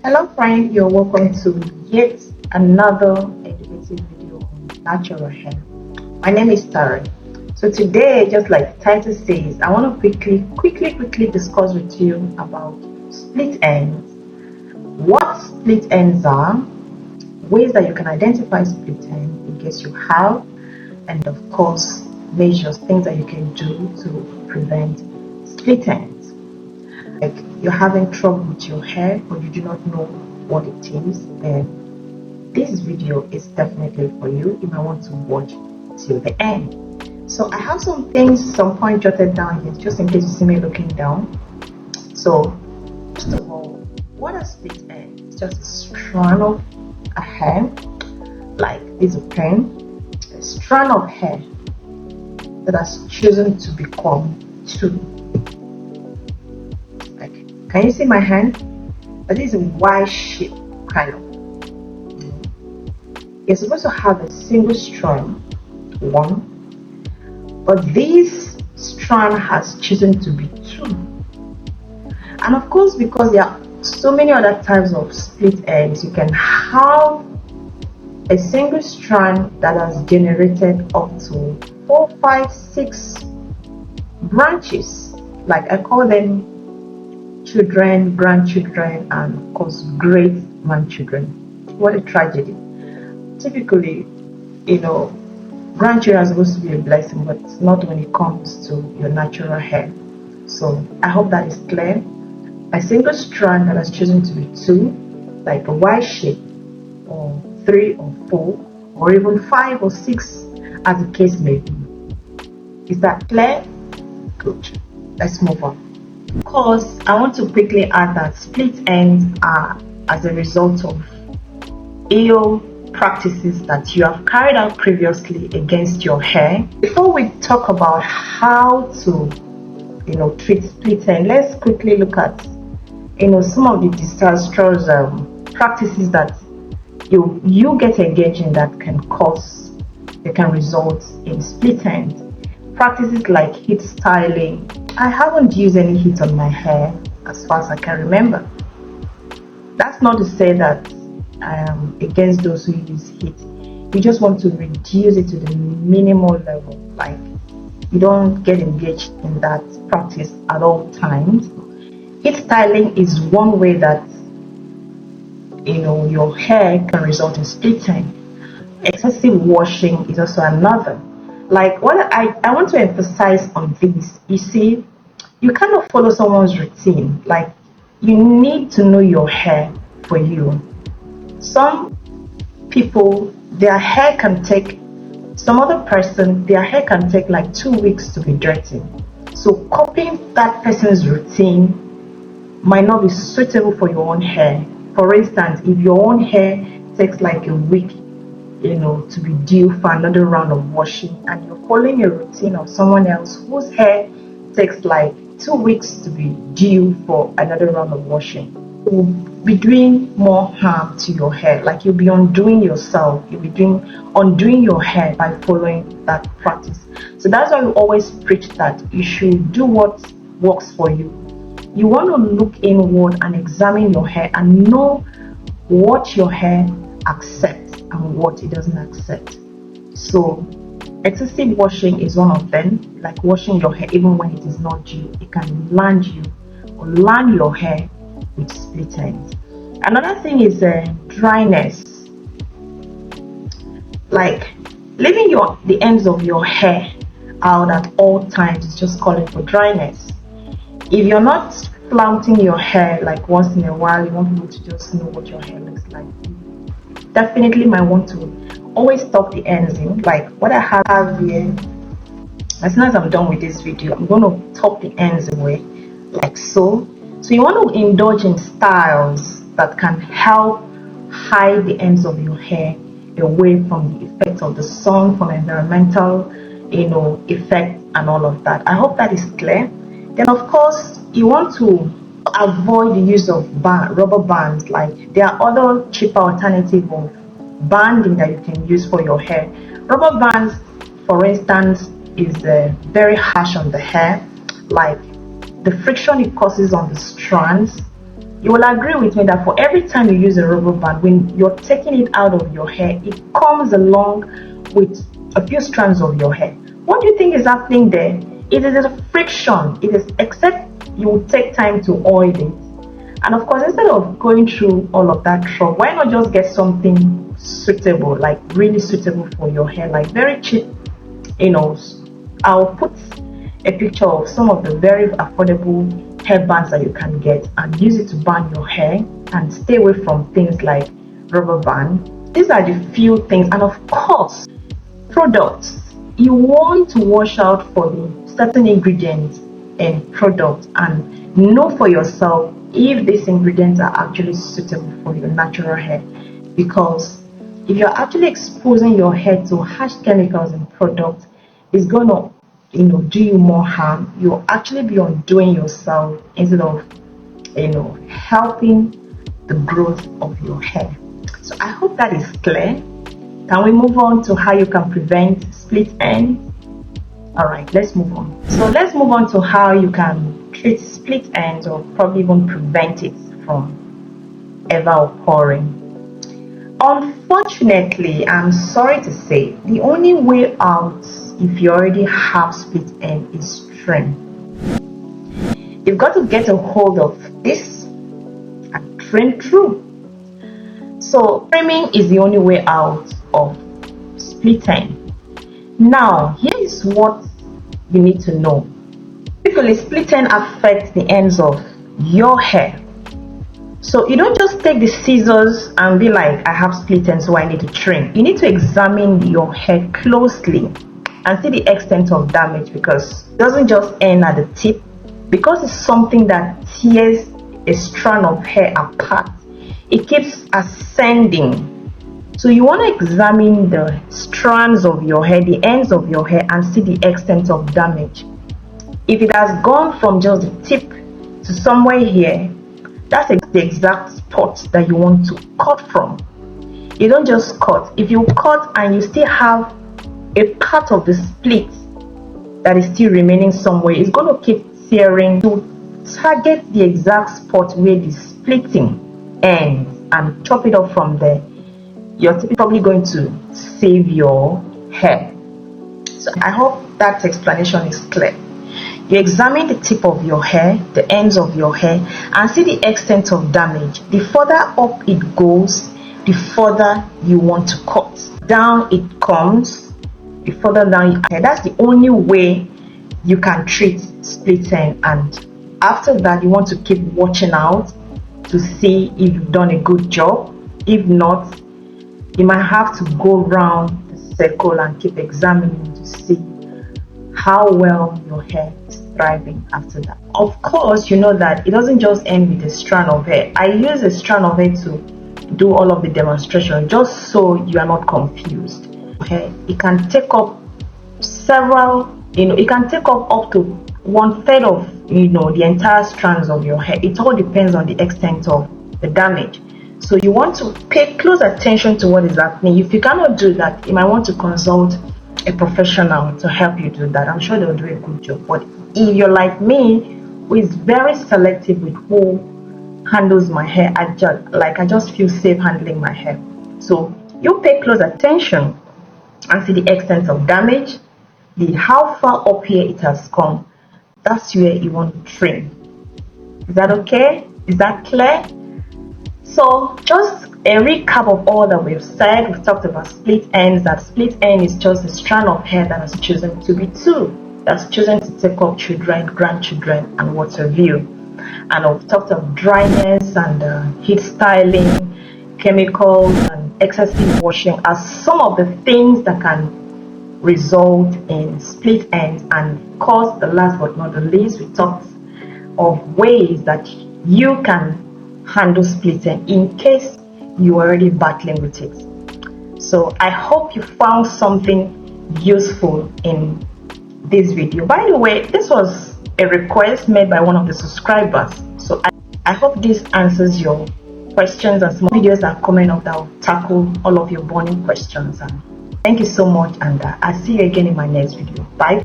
Hello friend, you're welcome to yet another educative video on natural hair. My name is Tara. So today, just like the title says, I want to quickly discuss with you about split ends, what split ends are, ways that you can identify split ends in case you have, and of course measures, things that you can do to prevent split ends. Like you're having trouble with your hair or you do not know what it is, then this video is definitely for you. You might want to watch till the end. So I have some things, some point jotted down here just in case you see me looking down. So first of all, what a split end? It's just a strand of a hair, like this pen, a strand of hair that has chosen to become two. Can you see my hand? That is a Y shape kind of. You're supposed to have a single strand, one, but this strand has chosen to be two. And of course, because there are so many other types of split ends, you can have a single strand that has generated up to 4, 5, 6 branches. Like I call them children, grandchildren, and of course great grandchildren. What a tragedy. Typically, grandchildren are supposed to be a blessing, but not when it comes to your natural hair. So I hope that is clear. A single strand that has chosen to be two, like a Y shape, or 3 or 4, or even 5 or 6, as the case may be. Is that clear? Good. Let's move on. Of course, I want to quickly add that split ends are as a result of ill practices that you have carried out previously against your hair. Before we talk about how to, treat split ends, let's quickly look at, some of the disastrous practices that you get engaged in that can result in split ends. Practices like heat styling. I haven't used any heat on my hair as far as I can remember. That's not to say that I am against those who use heat. You just want to reduce it to the minimal level. Like you don't get engaged in that practice at all times. Heat styling is one way that your hair can result in split ends. Excessive washing is also another. Like what I want to emphasize on this, you see, you cannot follow someone's routine. Like you need to know your hair for you. Some people, their hair can take, some other person, their hair can take like 2 weeks to be dirty. So copying that person's routine might not be suitable for your own hair. For instance, if your own hair takes like a week to be due for another round of washing, and you're following a routine of someone else whose hair takes like 2 weeks to be due for another round of washing, you'll be doing more harm to your hair. Like you'll be undoing yourself, you'll be undoing your hair by following that practice. So that's why we always preach that you should do what works for you. You want to look inward and examine your hair and know what your hair accepts and what it doesn't accept. So excessive washing is one of them, like washing your hair even when it is not due. It can land your hair with split ends. Another thing is dryness, like leaving the ends of your hair out at all times is just calling for dryness. If you're not flaunting your hair like once in a while, you want people to just know what your hair looks like, definitely might want to always tuck the ends in. Like what I have here, as soon as I'm done with this video, I'm going to tuck the ends away like so. So you want to indulge in styles that can help hide the ends of your hair away from the effects of the sun, from environmental effect and all of that. I hope that is clear. Then of course you want to avoid the use of rubber bands. Like there are other cheaper alternatives of banding that you can use for your hair. Rubber bands, for instance, is very harsh on the hair. Like the friction it causes on the strands You will agree with me that for every time you use a rubber band, when you're taking it out of your hair, it comes along with a few strands of your hair. What do you think is happening there? It is a friction. It is, except you will take time to oil it. And of course, instead of going through all of that trouble, why not just get something suitable, like really suitable for your hair, like very cheap, I'll put a picture of some of the very affordable hair bands that you can get and use it to band your hair and stay away from things like rubber band. These are the few things. And of course, products. You want to watch out for the certain ingredients in product and know for yourself if these ingredients are actually suitable for your natural hair, because if you're actually exposing your hair to harsh chemicals in products, it's gonna do you more harm. You'll actually be undoing yourself instead of helping the growth of your hair. So I hope that is clear. Can we move on to how you can prevent split ends? All right, let's move on. So let's move on to how you can treat split ends, or probably even prevent it from ever occurring. Unfortunately, I'm sorry to say, the only way out if you already have split end is trim. You've got to get a hold of this and trim through. So trimming is the only way out of split end. Now, here is what you need to know. Typically, split end affects the ends of your hair. So you don't just take the scissors and be like, I have split ends, so I need to trim. You need to examine your hair closely and see the extent of damage, because it doesn't just end at the tip. Because it's something that tears a strand of hair apart, it keeps ascending. So you want to examine the strands of your hair, the ends of your hair, and see the extent of damage. If it has gone from just the tip to somewhere here, that's the exact spot that you want to cut from. You don't just cut. If you cut and you still have a part of the split that is still remaining somewhere, it's going to keep tearing. To target the exact spot where the splitting ends and chop it off from there, you're probably going to save your hair. So I hope that explanation is clear. You examine the tip of your hair, the ends of your hair, and see the extent of damage. The further up it goes, the further you want to cut. Down it comes, the further down you can. That's the only way you can treat split end. And after that, you want to keep watching out to see if you've done a good job. If not, you might have to go around the circle and keep examining to see how well your hair is thriving after that. Of course, you know that it doesn't just end with a strand of hair. I use a strand of hair to do all of the demonstration, just so you are not confused. Okay, it can take up several, it can take up to 1/3 of the entire strands of your hair. It all depends on the extent of the damage. So you want to pay close attention to what is happening. If you cannot do that, you might want to consult a professional to help you do that. I'm sure they'll do a good job. But if you're like me, who is very selective with who handles my hair, I just feel safe handling my hair. So you pay close attention and see the extent of damage, how far up here it has come. That's where you want to trim. Is that okay? Is that clear? So just a recap of all that we've said. We've talked about split ends. That split end is just a strand of hair that has chosen to be two, that's chosen to take up children, grandchildren, and what have you. And we've talked of dryness and heat styling, chemicals, and excessive washing as some of the things that can result in split ends. And of course, the last but not the least, we talked of ways that you can handle split end in case you're already battling with it. So I hope you found something useful in this video. By the way, this was a request made by one of the subscribers, so I hope this answers your questions, and some videos are coming up that will tackle all of your burning questions. And thank you so much, and I'll see you again in my next video. Bye.